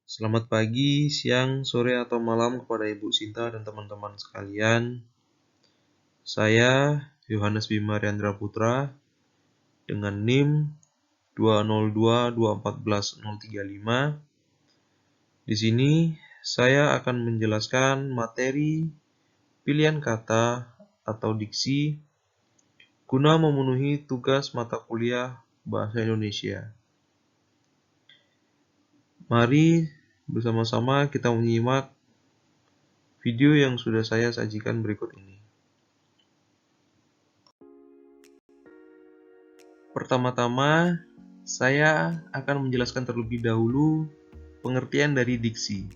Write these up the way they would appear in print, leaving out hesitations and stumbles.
Selamat pagi, siang, sore, atau malam kepada Ibu Sinta dan teman-teman sekalian. Saya Yohanes Bima Riandra Putra dengan NIM 202214035. Di sini saya akan menjelaskan materi pilihan kata atau diksi guna memenuhi tugas mata kuliah Bahasa Indonesia. Mari bersama-sama kita menyimak video yang sudah saya sajikan berikut ini. Pertama-tama, saya akan menjelaskan terlebih dahulu pengertian dari diksi.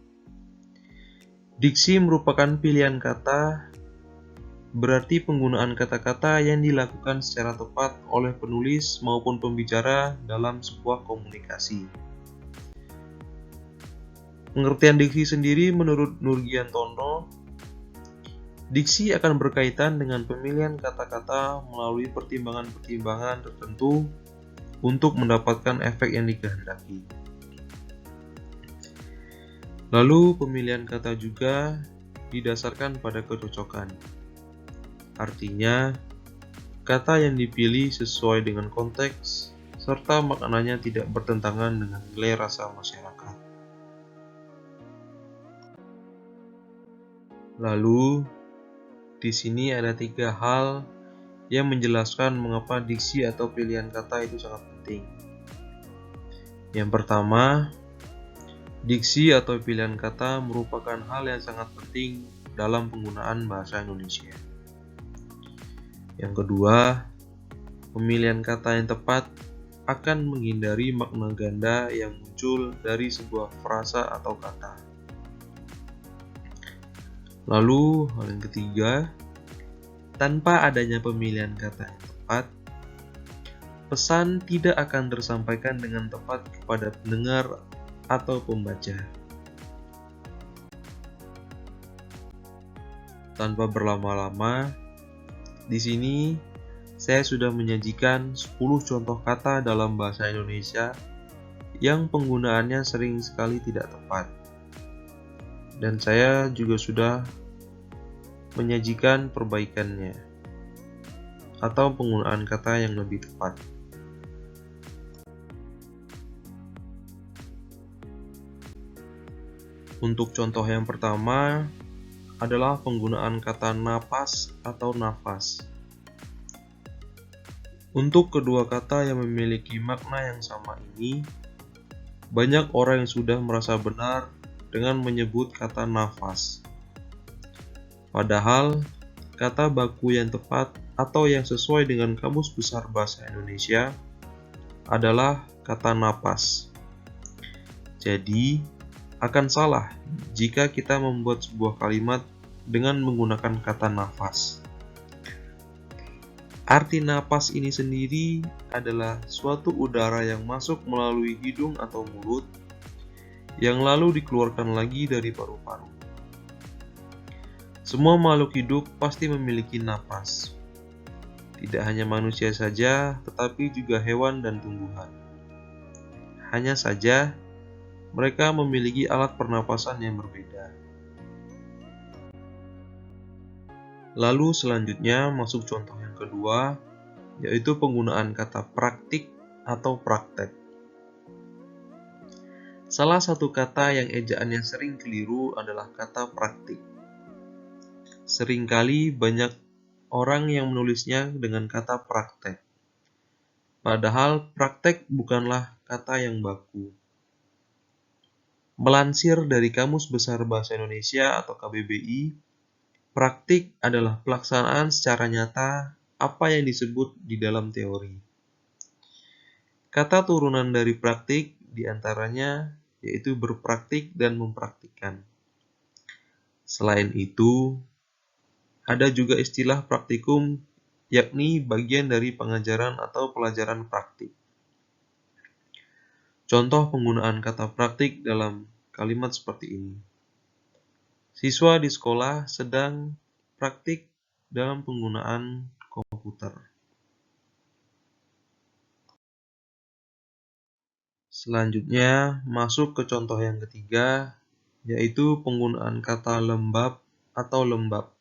Diksi merupakan pilihan kata, berarti penggunaan kata-kata yang dilakukan secara tepat oleh penulis maupun pembicara dalam sebuah komunikasi. Pengertian diksi sendiri menurut Nurgiantono, diksi akan berkaitan dengan pemilihan kata-kata melalui pertimbangan-pertimbangan tertentu untuk mendapatkan efek yang dikehendaki. Lalu pemilihan kata juga didasarkan pada kecocokan. Artinya, kata yang dipilih sesuai dengan konteks serta maknanya tidak bertentangan dengan nilai rasa masyarakat. Lalu, di sini ada 3 hal yang menjelaskan mengapa diksi atau pilihan kata itu sangat penting. Yang pertama, diksi atau pilihan kata merupakan hal yang sangat penting dalam penggunaan bahasa Indonesia. Yang kedua, pemilihan kata yang tepat akan menghindari makna ganda yang muncul dari sebuah frasa atau kata. Lalu, hal yang ketiga, tanpa adanya pemilihan kata yang tepat, pesan tidak akan tersampaikan dengan tepat kepada pendengar atau pembaca. Tanpa berlama-lama, di sini saya sudah menyajikan 10 contoh kata dalam bahasa Indonesia yang penggunaannya sering sekali tidak tepat. Dan saya juga sudah menyajikan perbaikannya atau penggunaan kata yang lebih tepat. Untuk contoh yang pertama adalah penggunaan kata napas atau nafas. Untuk kedua kata yang memiliki makna yang sama ini, banyak orang yang sudah merasa benar dengan menyebut kata nafas. Padahal, kata baku yang tepat atau yang sesuai dengan Kamus Besar Bahasa Indonesia adalah kata napas. Jadi, akan salah jika kita membuat sebuah kalimat dengan menggunakan kata nafas. Arti napas ini sendiri adalah suatu udara yang masuk melalui hidung atau mulut yang lalu dikeluarkan lagi dari paru-paru. Semua makhluk hidup pasti memiliki napas. Tidak hanya manusia saja, tetapi juga hewan dan tumbuhan. Hanya saja, mereka memiliki alat pernapasan yang berbeda. Lalu selanjutnya masuk contoh yang kedua, yaitu penggunaan kata praktik atau praktek. Salah satu kata yang ejaannya sering keliru adalah kata praktik. Seringkali banyak orang yang menulisnya dengan kata praktek. Padahal praktek bukanlah kata yang baku. Melansir dari Kamus Besar Bahasa Indonesia atau KBBI, praktik adalah pelaksanaan secara nyata apa yang disebut di dalam teori. Kata turunan dari praktik diantaranya yaitu berpraktik dan mempraktikkan. Selain itu, ada juga istilah praktikum, yakni bagian dari pengajaran atau pelajaran praktik. Contoh penggunaan kata praktik dalam kalimat seperti ini. Siswa di sekolah sedang praktik dalam penggunaan komputer. Selanjutnya, masuk ke contoh yang ketiga, yaitu penggunaan kata lembab atau lembab.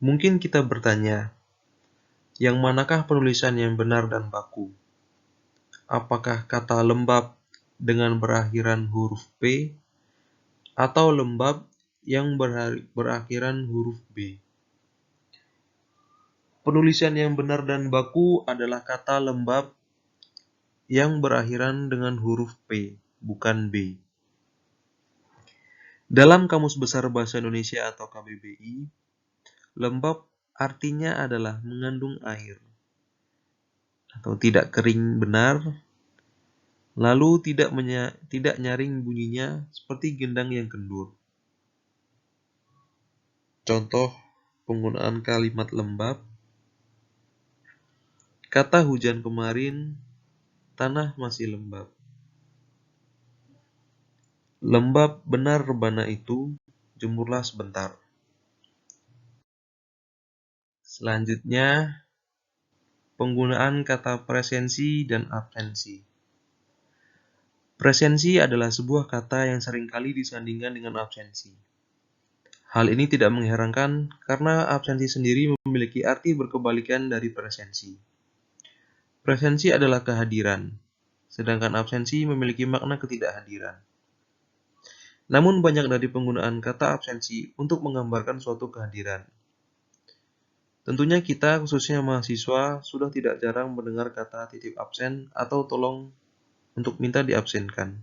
Mungkin kita bertanya, yang manakah penulisan yang benar dan baku? Apakah kata lembab dengan berakhiran huruf P atau lembab yang berakhiran huruf B? Penulisan yang benar dan baku adalah kata lembab yang berakhiran dengan huruf P, bukan B. Dalam Kamus Besar Bahasa Indonesia atau KBBI, lembab artinya adalah mengandung air atau tidak kering benar, lalu tidak nyaring bunyinya seperti gendang yang kendur. Contoh penggunaan kalimat lembab: kata hujan kemarin, tanah masih lembab. Lembab benar rebana itu, jemurlah sebentar. Selanjutnya, penggunaan kata presensi dan absensi. Presensi adalah sebuah kata yang seringkali disandingkan dengan absensi. Hal ini tidak mengherankan karena absensi sendiri memiliki arti berkebalikan dari presensi. Presensi adalah kehadiran, sedangkan absensi memiliki makna ketidakhadiran. Namun banyak dari penggunaan kata absensi untuk menggambarkan suatu kehadiran. Tentunya kita, khususnya mahasiswa, sudah tidak jarang mendengar kata titip absen atau tolong untuk minta diabsenkan.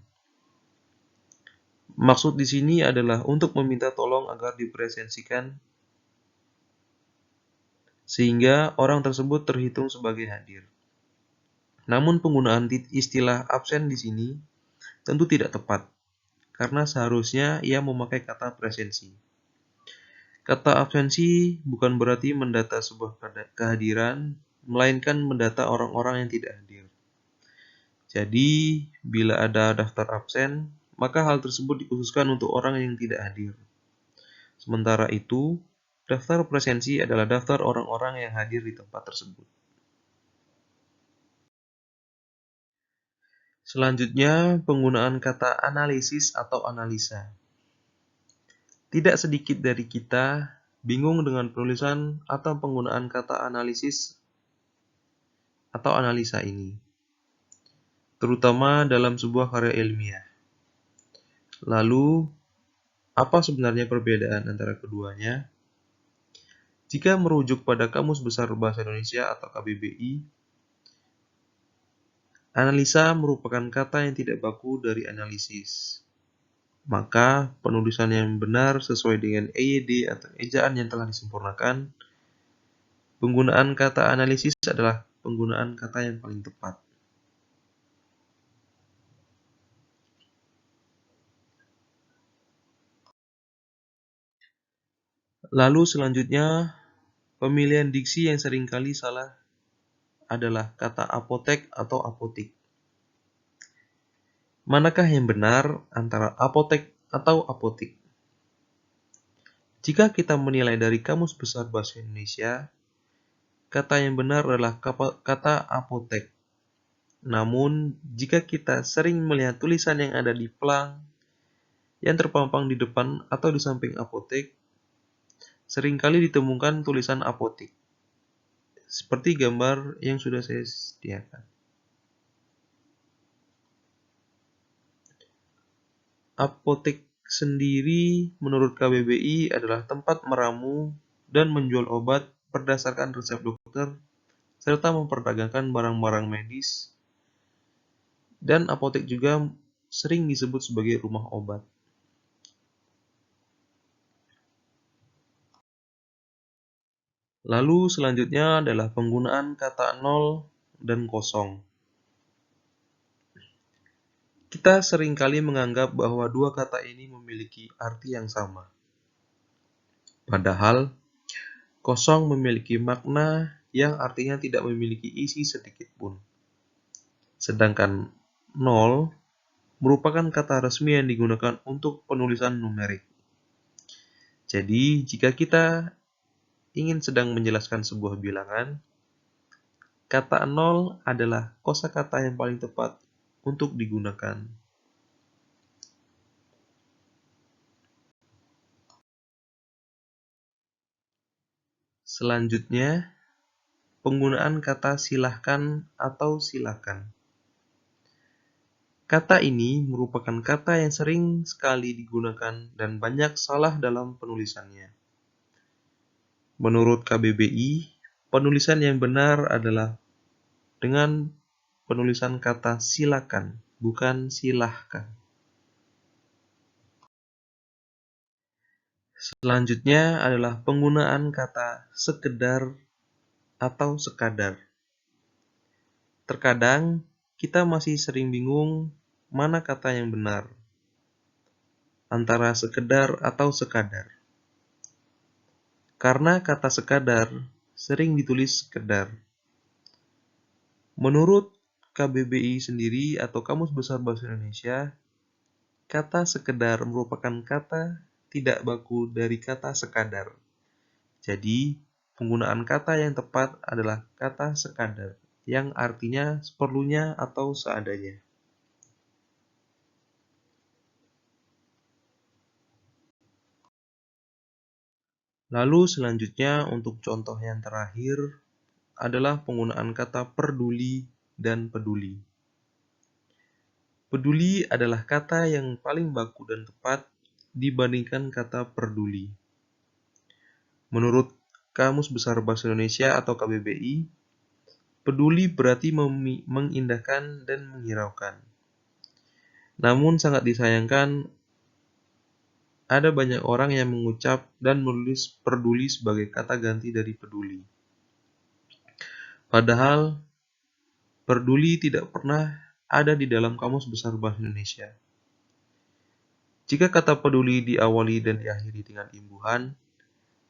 Maksud di sini adalah untuk meminta tolong agar dipresensikan sehingga orang tersebut terhitung sebagai hadir. Namun penggunaan istilah absen di sini tentu tidak tepat, karena seharusnya ia memakai kata presensi. Kata absensi bukan berarti mendata sebuah kehadiran, melainkan mendata orang-orang yang tidak hadir. Jadi, bila ada daftar absen, maka hal tersebut dikhususkan untuk orang yang tidak hadir. Sementara itu, daftar presensi adalah daftar orang-orang yang hadir di tempat tersebut. Selanjutnya, penggunaan kata analisis atau analisa. Tidak sedikit dari kita bingung dengan penulisan atau penggunaan kata analisis atau analisa ini, terutama dalam sebuah karya ilmiah. Lalu, apa sebenarnya perbedaan antara keduanya? Jika merujuk pada Kamus Besar Bahasa Indonesia atau KBBI, analisa merupakan kata yang tidak baku dari analisis. Maka, penulisan yang benar sesuai dengan EYD atau ejaan yang telah disempurnakan, penggunaan kata analisis adalah penggunaan kata yang paling tepat. Lalu selanjutnya, pemilihan diksi yang seringkali salah adalah kata apotek atau apotik. Manakah yang benar antara apotek atau apotik? Jika kita menilai dari Kamus Besar Bahasa Indonesia, kata yang benar adalah kata apotek. Namun, jika kita sering melihat tulisan yang ada di pelang yang terpampang di depan atau di samping apotek, seringkali ditemukan tulisan apotik, seperti gambar yang sudah saya sediakan. Apotek sendiri menurut KBBI adalah tempat meramu dan menjual obat berdasarkan resep dokter, serta memperdagangkan barang-barang medis, dan apotek juga sering disebut sebagai rumah obat. Lalu selanjutnya adalah penggunaan kata nol dan kosong. Kita seringkali menganggap bahwa dua kata ini memiliki arti yang sama. Padahal, kosong memiliki makna yang artinya tidak memiliki isi sedikit pun. Sedangkan nol merupakan kata resmi yang digunakan untuk penulisan numerik. Jadi, jika kita ingin sedang menjelaskan sebuah bilangan, kata nol adalah kosakata yang paling tepat untuk digunakan. Selanjutnya, penggunaan kata silahkan atau silakan. Kata ini merupakan kata yang sering sekali digunakan dan banyak salah dalam penulisannya. Menurut KBBI, penulisan yang benar adalah dengan penulisan kata silakan, bukan silahkan. Selanjutnya adalah penggunaan kata sekedar atau sekadar. Terkadang kita masih sering bingung mana kata yang benar, antara sekedar atau sekadar. Karena kata sekadar sering ditulis sekedar. Menurut KBBI sendiri atau Kamus Besar Bahasa Indonesia, kata sekedar merupakan kata tidak baku dari kata sekadar. Jadi, penggunaan kata yang tepat adalah kata sekadar, yang artinya seperlunya atau seadanya. Lalu selanjutnya untuk contoh yang terakhir adalah penggunaan kata peduli dan peduli. Peduli adalah kata yang paling baku dan tepat dibandingkan kata peduli. Menurut Kamus Besar Bahasa Indonesia atau KBBI, peduli berarti mengindahkan dan menghiraukan. Namun sangat disayangkan ada banyak orang yang mengucap dan menulis peduli sebagai kata ganti dari peduli. Padahal peduli tidak pernah ada di dalam Kamus Besar Bahasa Indonesia. Jika kata peduli diawali dan diakhiri dengan imbuhan,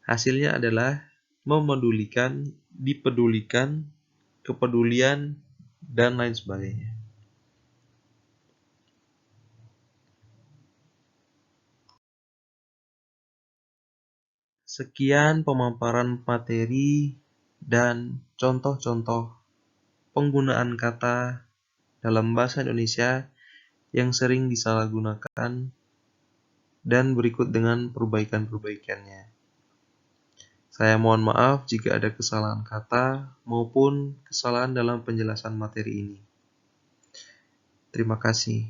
hasilnya adalah memedulikan, dipedulikan, kepedulian, dan lain sebagainya. Sekian pemaparan materi dan contoh-contoh penggunaan kata dalam bahasa Indonesia yang sering disalahgunakan dan berikut dengan perbaikan-perbaikannya. Saya mohon maaf jika ada kesalahan kata maupun kesalahan dalam penjelasan materi ini. Terima kasih.